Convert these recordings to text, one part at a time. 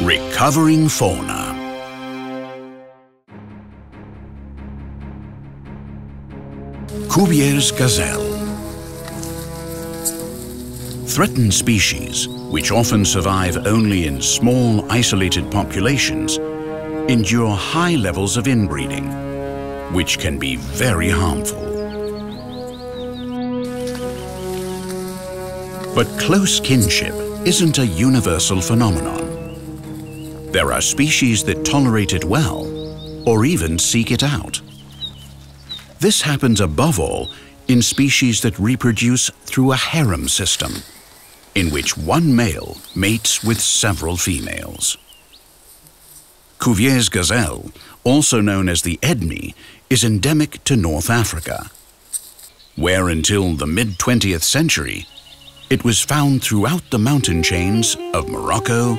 Recovering fauna. Cuvier's gazelle. Threatened species, which often survive only in small, isolated populations, endure high levels of inbreeding, which can be very harmful. But close kinship isn't a universal phenomenon. There are species that tolerate it well, or even seek it out. This happens above all in species that reproduce through a harem system, in which one male mates with several females. Cuvier's gazelle, also known as the Edme, is endemic to North Africa, where until the mid-20th century, it was found throughout the mountain chains of Morocco,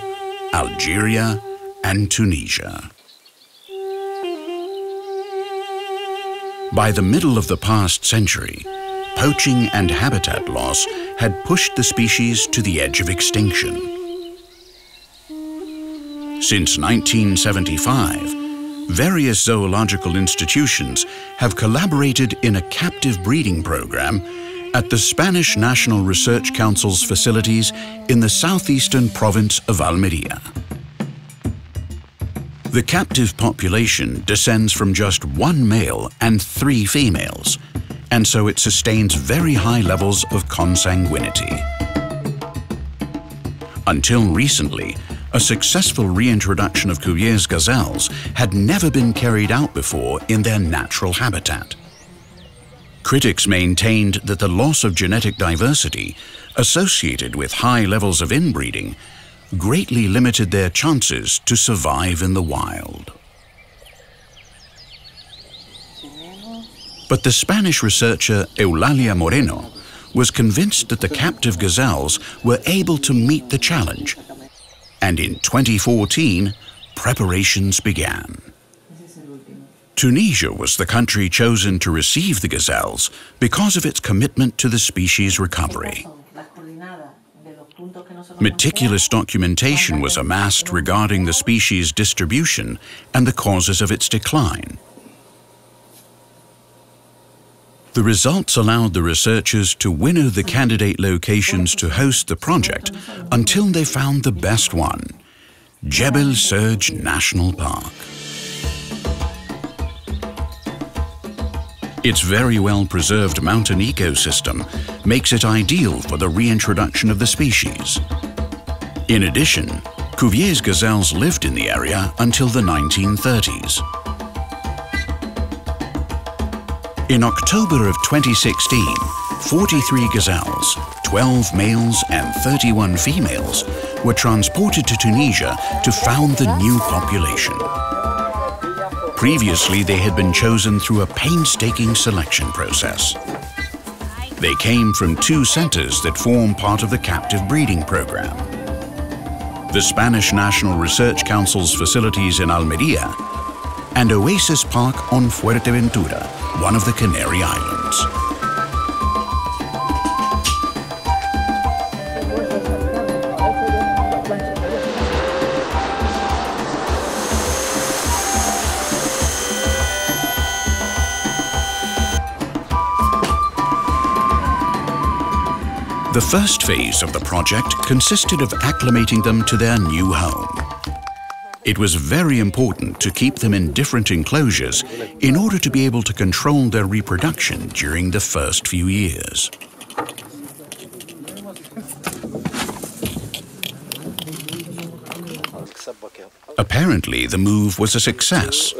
Algeria, and Tunisia. By the middle of the past century, poaching and habitat loss had pushed the species to the edge of extinction. Since 1975, various zoological institutions have collaborated in a captive breeding program at the Spanish National Research Council's facilities in the southeastern province of Almeria. The captive population descends from just one male and 3 females, and so it sustains very high levels of consanguinity. Until recently, a successful reintroduction of Cuvier's gazelles had never been carried out before in their natural habitat. Critics maintained that the loss of genetic diversity associated with high levels of inbreeding greatly limited their chances to survive in the wild. But the Spanish researcher Eulalia Moreno was convinced that the captive gazelles were able to meet the challenge, and in 2014, preparations began. Tunisia was the country chosen to receive the gazelles because of its commitment to the species' recovery. Meticulous documentation was amassed regarding the species' distribution and the causes of its decline. The results allowed the researchers to winnow the candidate locations to host the project until they found the best one, Jebel Serge National Park. Its very well-preserved mountain ecosystem makes it ideal for the reintroduction of the species. In addition, Cuvier's gazelles lived in the area until the 1930s. In October of 2016, 43 gazelles, 12 males and 31 females, were transported to Tunisia to found the new population. Previously, they had been chosen through a painstaking selection process. They came from 2 centers that form part of the captive breeding program: the Spanish National Research Council's facilities in Almeria and Oasis Park on Fuerteventura, one of the Canary Islands. The first phase of the project consisted of acclimating them to their new home. It was very important to keep them in different enclosures in order to be able to control their reproduction during the first few years. Apparently, the move was a success,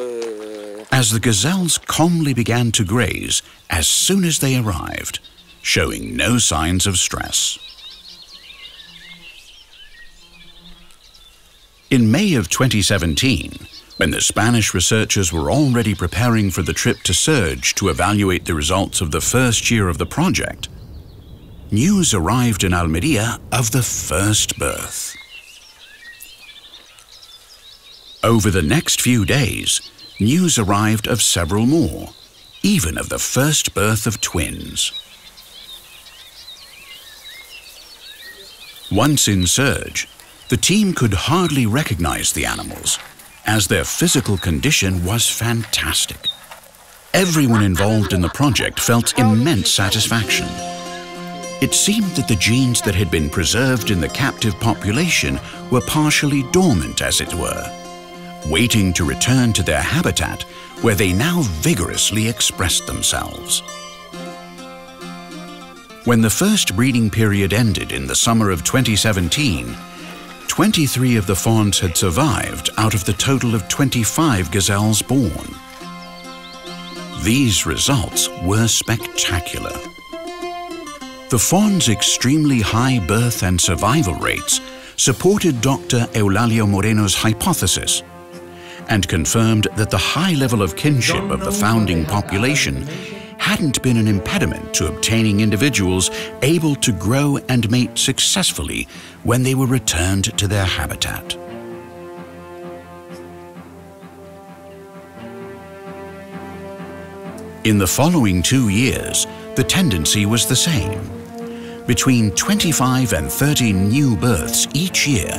as the gazelles calmly began to graze as soon as they arrived, showing no signs of stress. In May of 2017, when the Spanish researchers were already preparing for the trip to Serge to evaluate the results of the first year of the project, news arrived in Almeria of the first birth. Over the next few days, news arrived of several more, even of the first birth of twins. Once in Serge, The team could hardly recognize the animals, as their physical condition was fantastic. Everyone involved in the project felt immense satisfaction. It seemed that the genes that had been preserved in the captive population were partially dormant, as it were, waiting to return to their habitat, where they now vigorously expressed themselves. When the first breeding period ended in the summer of 2017, 23 of the fawns had survived out of the total of 25 gazelles born. These results were spectacular. The fawns' extremely high birth and survival rates supported Dr. Eulalio Moreno's hypothesis and confirmed that the high level of kinship of the founding population hadn't been an impediment to obtaining individuals able to grow and mate successfully when they were returned to their habitat. In the following 2 years, the tendency was the same, between 25 and 30 new births each year,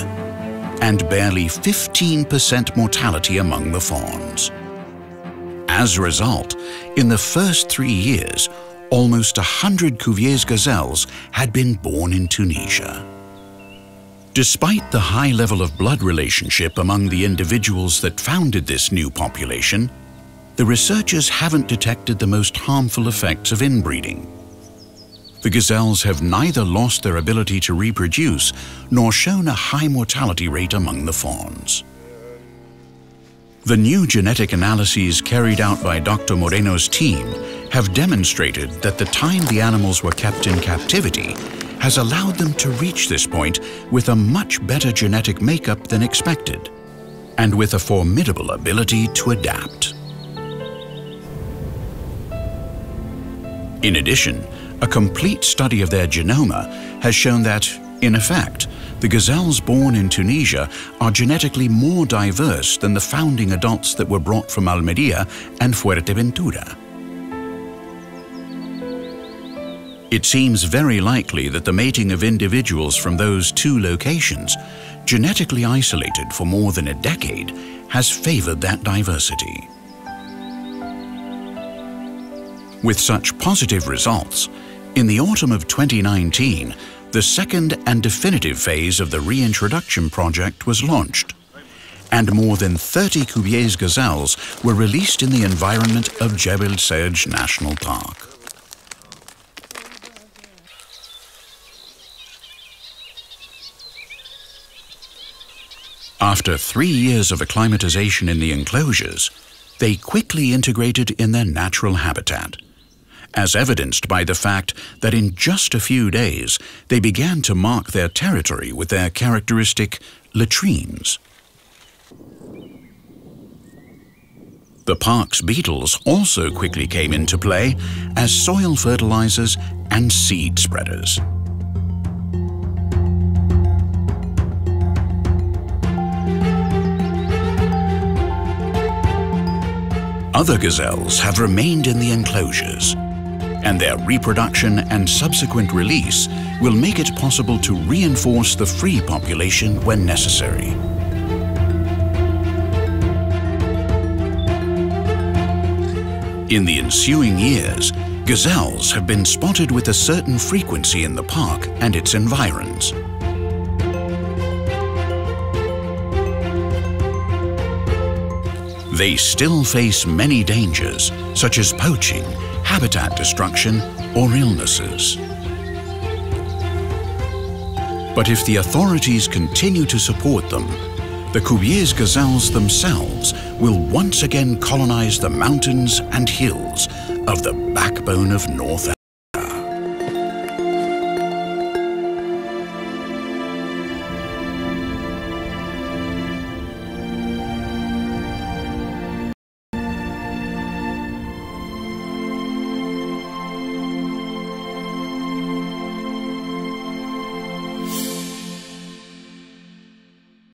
and barely 15% mortality among the fawns. As a result, in the first 3 years, almost 100 Cuvier's gazelles had been born in Tunisia. Despite the high level of blood relationship among the individuals that founded this new population, the researchers haven't detected the most harmful effects of inbreeding. The gazelles have neither lost their ability to reproduce nor shown a high mortality rate among the fawns. The new genetic analyses carried out by Dr. Moreno's team have demonstrated that the time the animals were kept in captivity has allowed them to reach this point with a much better genetic makeup than expected, and with a formidable ability to adapt. In addition, a complete study of their genoma has shown that, in effect, the gazelles born in Tunisia are genetically more diverse than the founding adults that were brought from Almeria and Fuerteventura. It seems very likely that the mating of individuals from those 2 locations, genetically isolated for more than a decade, has favored that diversity. With such positive results, in the autumn of 2019, the second and definitive phase of the reintroduction project was launched, and more than 30 Cuvier's gazelles were released in the environment of Jebel Serj National Park. After 3 years of acclimatization in the enclosures, they quickly integrated in their natural habitat, as evidenced by the fact that in just a few days they began to mark their territory with their characteristic latrines. The park's beetles also quickly came into play as soil fertilizers and seed spreaders. Other gazelles have remained in the enclosures, and their reproduction and subsequent release will make it possible to reinforce the free population when necessary. In the ensuing years, gazelles have been spotted with a certain frequency in the park and its environs. They still face many dangers, such as poaching, habitat destruction, or illnesses. But if the authorities continue to support them, the Cuvier's gazelles themselves will once again colonize the mountains and hills of the backbone of North Africa.